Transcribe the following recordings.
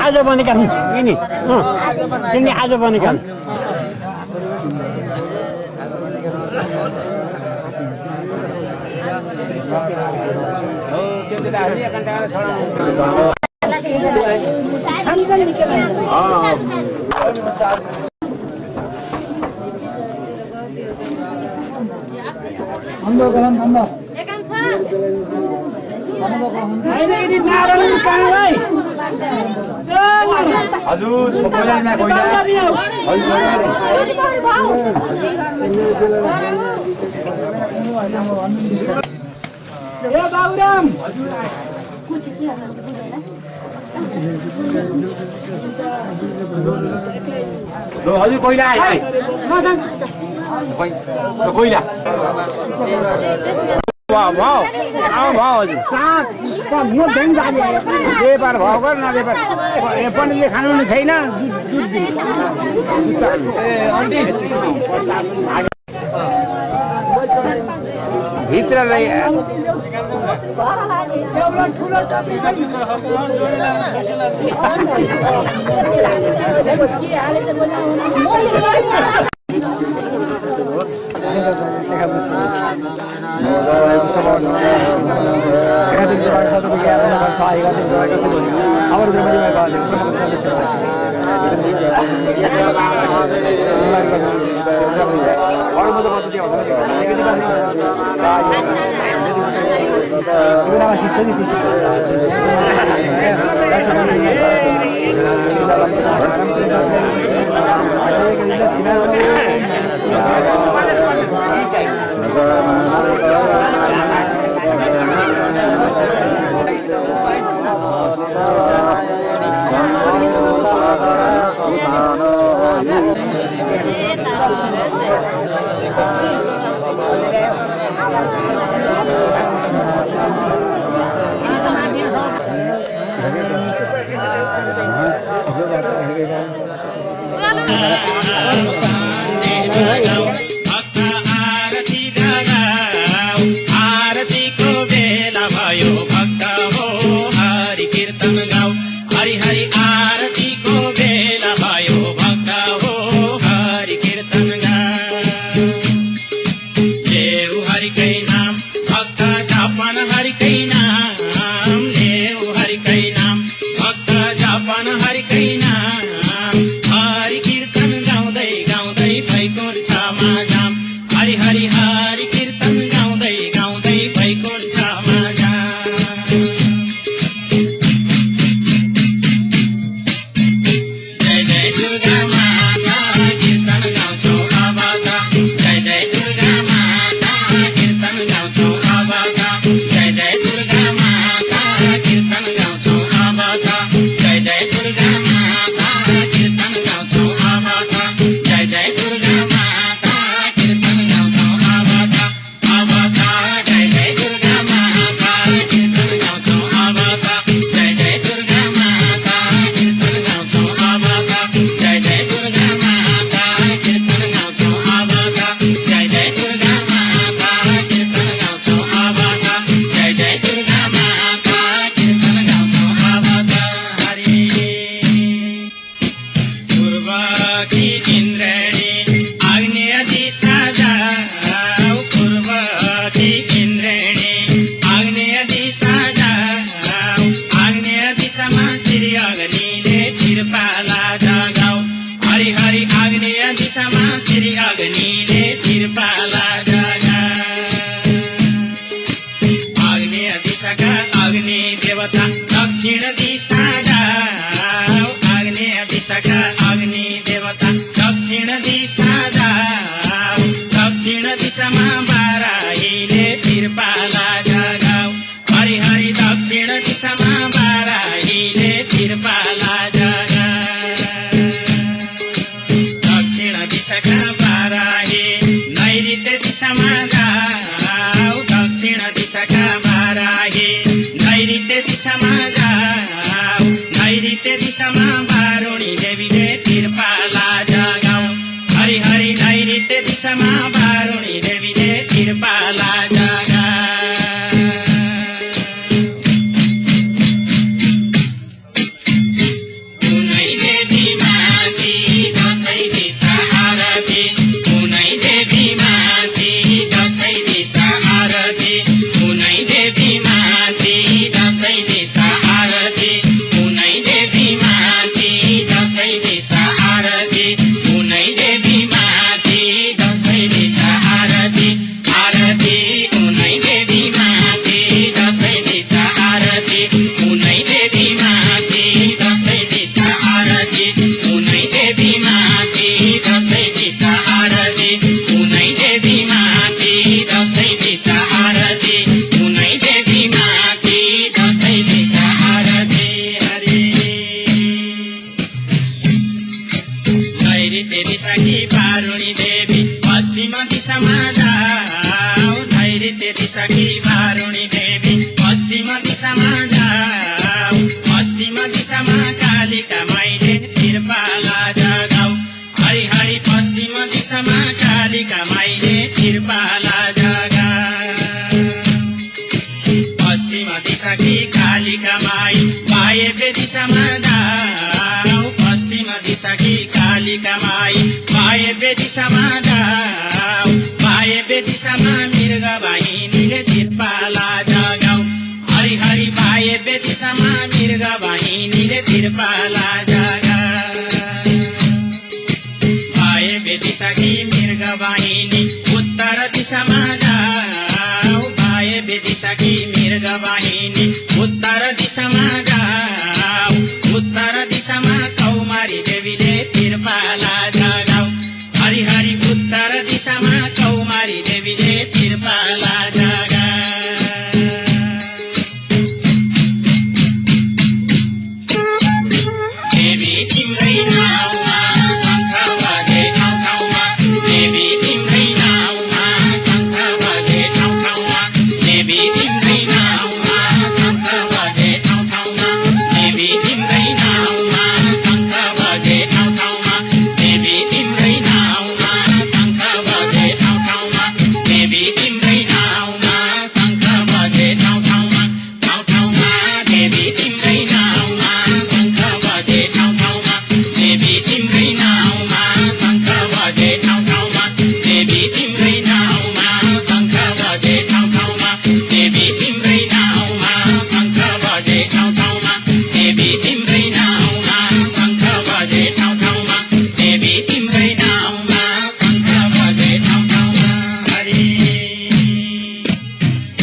आज बनेका यिनी तिनी आज बनेका हजुर हजुर पहिला पहिला व्यापार भाव गर न व्यापार पण्डितले खानु नि छैन भित्र Agni Adisama Siri Agni Le Tirpala Jaga नैऋत्य दिशामा बारुणी देवीले तिरपाला जगाऊ हरि हरि नैऋत्य दिशामा बारुणी देवीले तिरपाला जगा कुनै देवी माथि दसैँ दिशा आरती कुनै देवी माथि दसैँ दिशा आरती कुनै देवी माथि दसैँ दिशा आरती कुनै देवी माथि दसैँ दिशा आरती कुनै देवी माथि दसैँ दिशा आरती आरती कुनै देवी माथि दसैँ दिशा आरती कुनै देवी माथि दसैँ दिशा आरती कुनै देवी माथि दसैँ दिशा आरती कुनै देवी माथि दसैँ दिशा आरती कुनै देवी माथि दसैँ दिशा आरती हरि नैऋत्य दिशाकी बारुणी देवी पश्चिम दिशामा जाऊ नैऋत्य दिशाकी बारुणी देवी पश्चिम दिशामा जाऊ पश्चिम दिशामा कालिका माईले तिरपाला जगाऊ हरि हरि पश्चिम दिशामा कालिका माईले तिरपाला जगा पश्चिम दिशाकी कालिका माई वायव्य दिशामा जाऊ पश्चिम दिशाकी कालिका माई वायव्य दिशामा जाऊ वायव्य दिशामा मृग वाहिनीले तिरपाला जगाऊ हरि हरि वायव्य दिशामा मृग वाहिनीले तिरपाला जगा वायव्य दिशाकी मृग वाहिनी उत्तर दिशामा जाऊ वायव्य दिशाकी मृग वाहिनी उत्तर दिशामा जाऊ उत्तर दिशामा कौमारी देवीले तिरपाला जगाऊ हरि हरि उत्तर दिशामा कौमारी देवीले तिरपाला जगा देवी तिम्रै नाउँमा शङ्ख बजे ठाउँ ठाउँमा देवी तिम्रै नाउँमा शङ्ख बजे ठाउँ ठाउँमा देवी तिम्रै नाउँमा शङ्ख बजे ठाउँ ठाउँमा देवी तिम्रै नाउँमा शङ्ख बजे ठाउँ ठाउँमा देवी तिम्रै नाउँमा शङ्ख बजे ठाउँ ठाउँमा देवी तिम्रै नाउँमा शङ्ख बजे ठाउँ ठाउँमा ठाउँ ठाउँमा देवी तिम्रै नाउँमा शङ्ख बजे ठाउँ ठाउँमा देवी तिम्रै नाउँमा शङ्ख बजे ठाउँ ठाउँमा देवी तिम्रै नाउँमा शङ्ख बजे ठाउँ ठाउँमा देवी तिम्रै नाउँमा शङ्ख बजे ठाउँ ठाउँमा देवी तिम्रै नाउँमा शङ्ख बजे ठाउँ ठाउँमा देवी तिम्रै नाउँमा शङ्ख बजे ठाउँ ठाउँमा हरि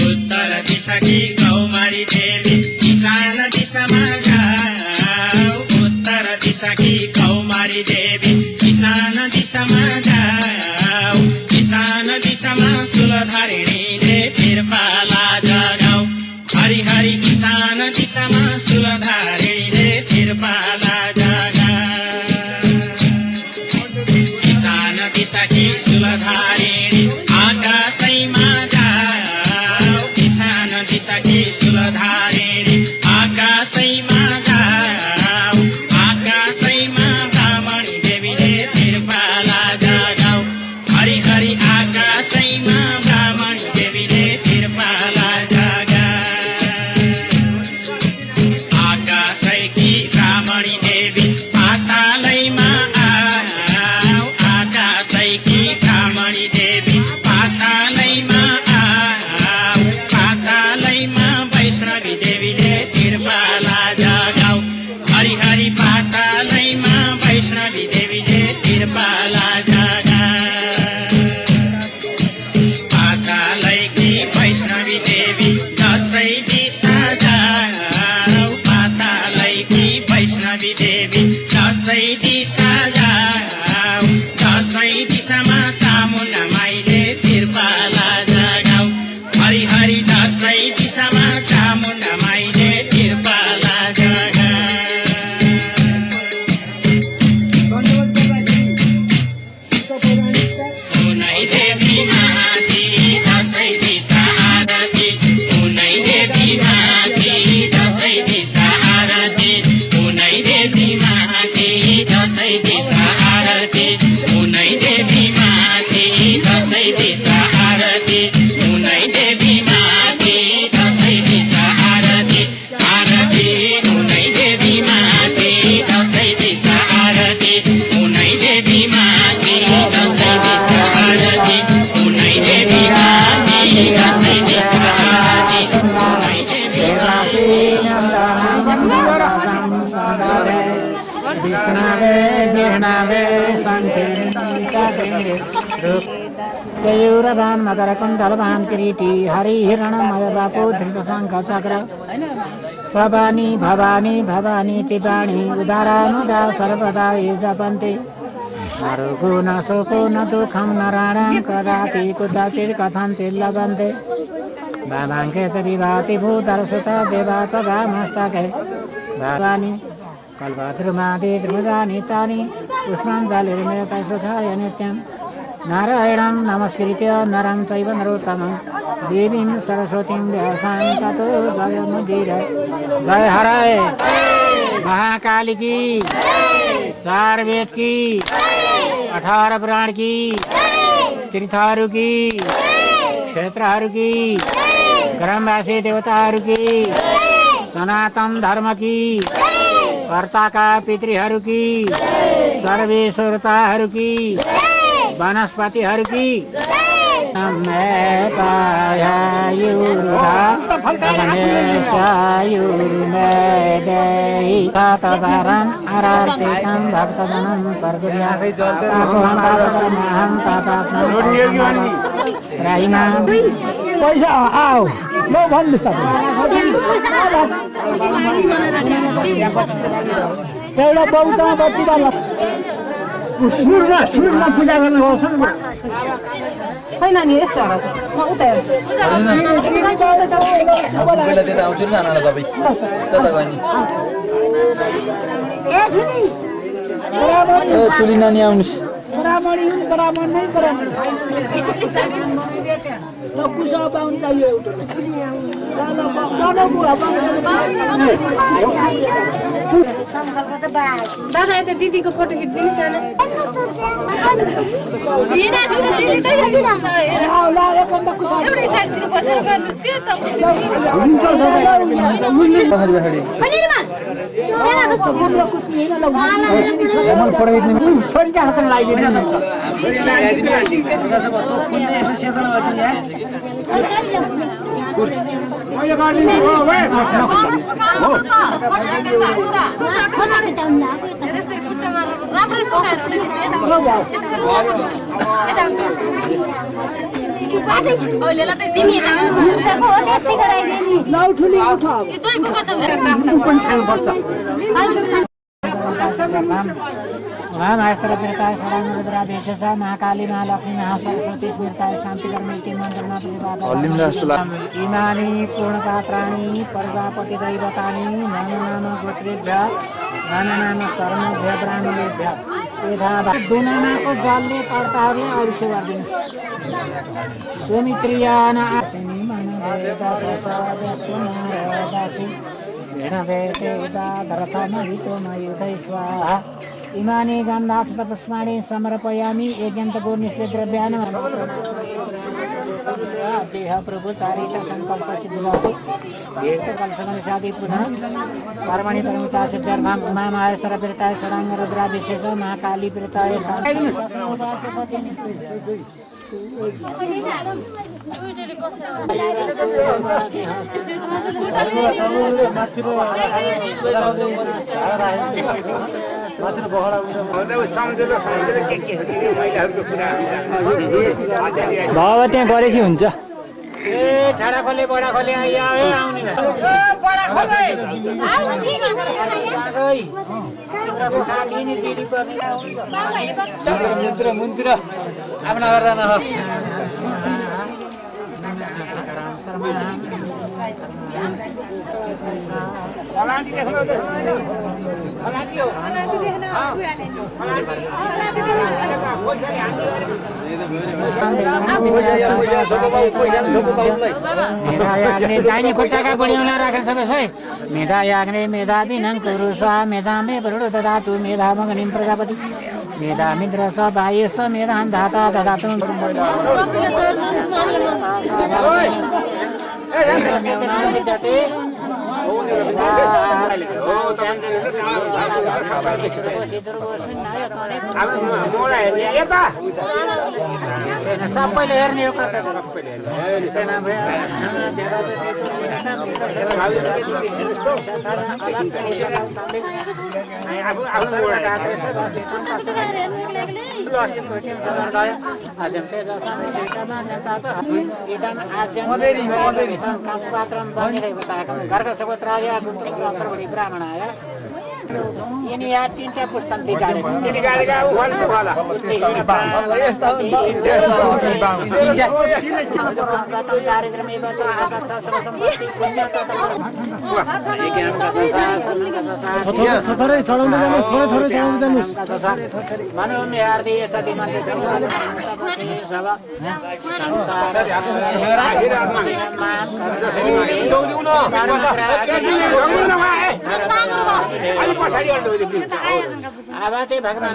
उत्तर दिशाकी कौमारी देवी ईशान दिशामा जाऊ उत्तर दिशाकी कौमारी देवी ईशान दिशामा जाऊ ईशान दिशामा शूलधारिणीले तिरपाला जगाऊ हरि हरि ईशान दिशामा शूलधारिणीले तिरपाला जगा ईशान दिशाकी शूलधारिणी आकाशैमा जाऊ ईशान दिशाकी शूलधारिणी आकाशैमा जाऊ आकाशैमा ब्राह्मणी देवीले तिरपाला जगाऊ हरि हरि आकाशैमा ब्राह्मणी देवीले तिरपाला जगा आकाशैकी ब्राह्मणी देवी पातालैमा आऊ आकाशैकी ब्राह्मणी देवी पातालैमा आऊ पातालैमा वैष्णवी देवीले तिरपाला जगाऊ हरि हरि पातालैमा वैष्णवी देवीले तिरपाला जगा पातालैकी वैष्णवी देवी दसैँ दिशा जाऊ पातालैकी वैष्णवी देवी दसैँ दिशा जाऊ दसैँ दिशामा चामुण्डा माईले तिरपाला जगाऊ हरि हरि दसैँ दिशामा चामुण्डा माईले तिरपाला जगा कुनै देवी माथि दसैँ दिशा आरती कुनै देवी माथि दसैँ दिशा आरती कुनै विष्णवे जिह्नावे सन्धिनिकादेन्द्रे केयूरवान् मकरकुण्डलवान् किरीटी हरिहिरणमयबापो धृतशङ्खचक्र भवानी भवानी भवानी तिपाणी उदारानुदा सर्वदा ये जपन्ति नरुको न शोको न दुःखं नराणां कदापि कुत्रचित् कथञ्चित् लभन्ते भावाङ्के च विभाति भूतरसुत देवापगामस्तके भवानी कल्पद्रुमादि द्रुमदानि तानि पुष्पाञ्जलिर्मेतै सुखाय नित्यं नारायणं नमस्कृत्य नरं चैव नरोत्तमं देवीं सरस्वतीं व्यासां ततो जयमुदीर जय हराय महाकाली की 4 वेद की 18 पुराण की तीर्थहरू की क्षेत्रहरू की ग्रामवासी देवताहरू की सनातन धर्म की कर्ताका पितृहरू की सर्वेश्वरताहरू की वनस्पतिहरू की पैसा आओ ल भन्नुहोस् एउटा बहुतमा बच्चीमा सुरमा पूजा गर्नुहोस् खै नानी यसो म उता हेर्छु पहिला त्यता आउँछु नि जान तपाईँ त्यता गयो नि ठुली नानी आउनुहोस् दादा यता दिदीको फोटो खिचिदिनु महामास्त्रप्रेताय शरणरुद्राधीशः महाकाली महालक्ष्मी महासरस्वती स्मृताय शान्तिकर्मेति मन्त्रनाथ इमानि पूर्णपात्राणि प्रजापति दैवतानि नाम गोत्रेभ्यः नाम कर्मभ्यः ब्राह्मणेभ्यः दुनामाको जलले कर्ताहरूले आयुष्य गरिदिनुहोस् सुमित्रियान आसिनी स्वाहा इमानि गन्धाक्षत पुष्पाणि समर्पयामि यज्ञन्तको निष्क्रियद्रव्यान् देह प्रभु चारित संकल्प सिद्धिभवति कलशमनिषादि पुनः कर्मणि परमिता सिद्ध्यर्थम् उमा माहेश्वर प्रेताय षडाङ्ग रुद्राभिषेक महाकाली प्रेताय भाव त्यहाँ गरेकी हुन्छ ए छाडा खोले बडा खोले आउने मुन्तिर आफ्ना गरेर मेधा याग्ने मेधापि नं कुरु स्वा मेधा मे वरुण ददातु मेधामग्निं प्रजापति मेधामिन्द्र स वायु स मेधां धाता ददातु सबैले हेर्ने ini ya tinta pustan tiga abate भगवान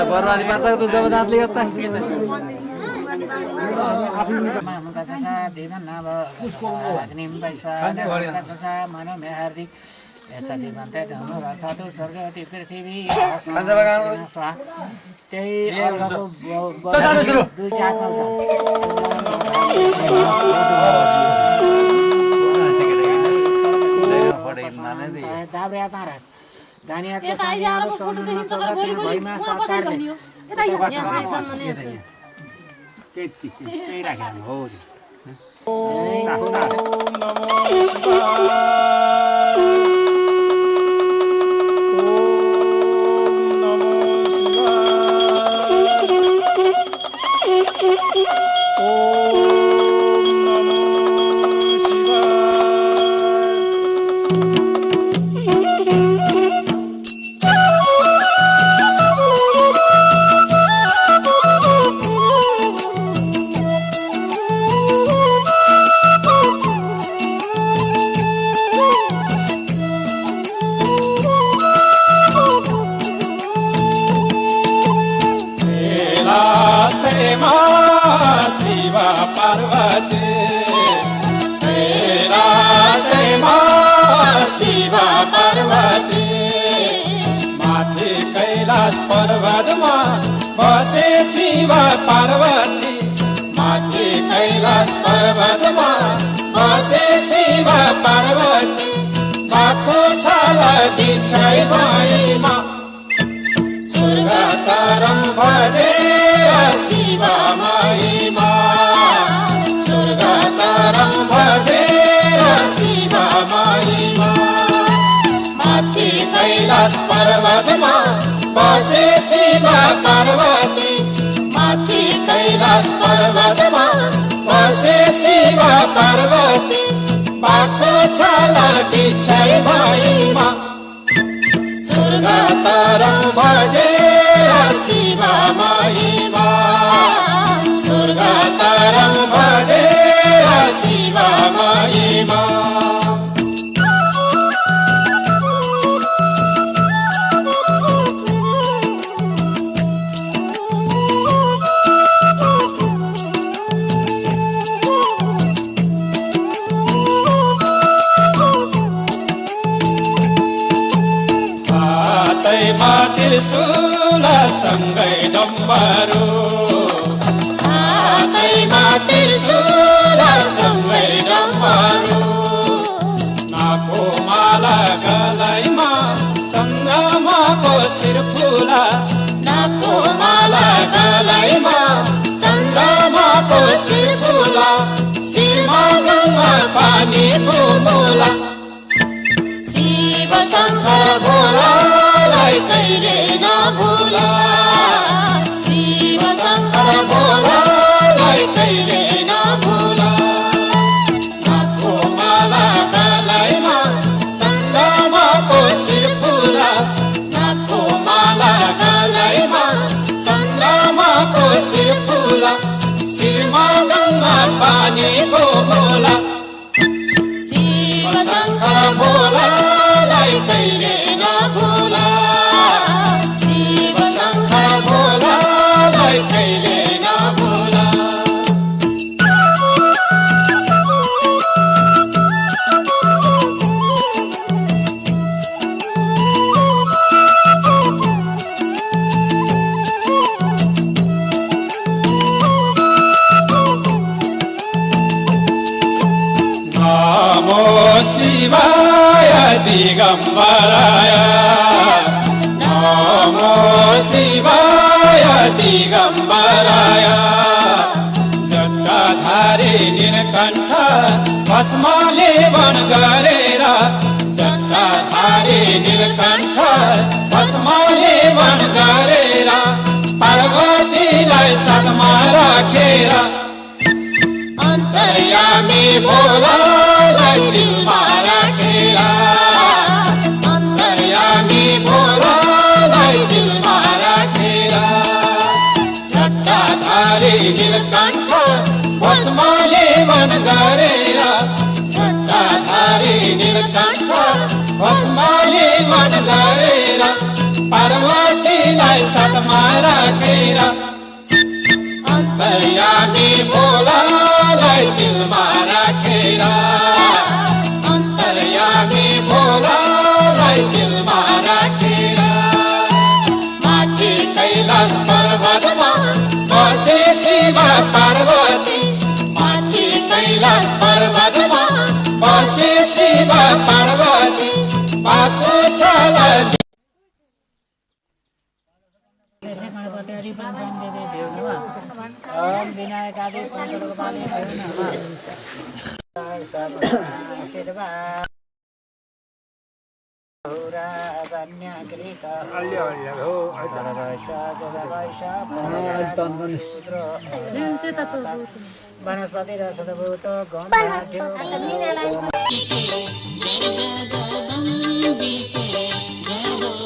बर्बादी पार्छ तु जब दाँतले गर्दा पर्वतमा बसे शिव पार्वती माथि कैलाश पर्वतमा बसे शिव पार्वती बाको छाल बिछाइ भैमा स्वर्ग तरङ भजेर शिव महिमा स्वर्ग तरङ भजेर शिव महिमा माथि कैलाश पर्वतमा बसे शिव पार्वती माथि कैलाश पर्वतमा बसे शिव पार्वती बाको छाल बिछाइ भैमा स्वर्ग तरङ भजेर शिव महिमा स्वर्ग तरङ भजेर शिव महिमा त्रिशूल सँगै डम्बरो हातैमा त्रिशूल सँगै डम्बरो नाको माला गलैमा चन्द्रमाको शिरफुला नाको माला गलैमा चन्द्रमाको शिरफुला शिरमा गङ्गा पानीको मोला शिव शङ्कर भोला कहिले नभुला शिव शिवाय दिगम्बराय नमो शिवाय दिगम्बराय जटाधारी नीलकण्ठ भस्मले वन गरेर जटाधारी नीलकण्ठ भस्मले वन गरेर पार्वतीलाई साथमा राखेर अन्तर्यामी भोलालाई दिलमा राखेर अन्तर्यामी भोलालाई दिलमा राखेर जटाधारी नीलकण्ठ भस्मले वन गरेर जटाधारी नीलकण्ठ भस्मले वन गरेर पार्वतीलाई साथमा राखेर अन्तर्यामी भोलालाई दिलमा राखेर अन्तर्यामी भोलालाई दिलमा राखेर माथि कैलाश पर्वतमा बसे शिव पार्वती माथि कैलाश पर्वतमा बसे शिव पार्वती बाटो छ गणपति पंचांगे देव नमः ओम विनायकादि पंचलोकादि देव नमः आशीर्वाद हुरा वन्य कृत वनस्पति रसभूत गंध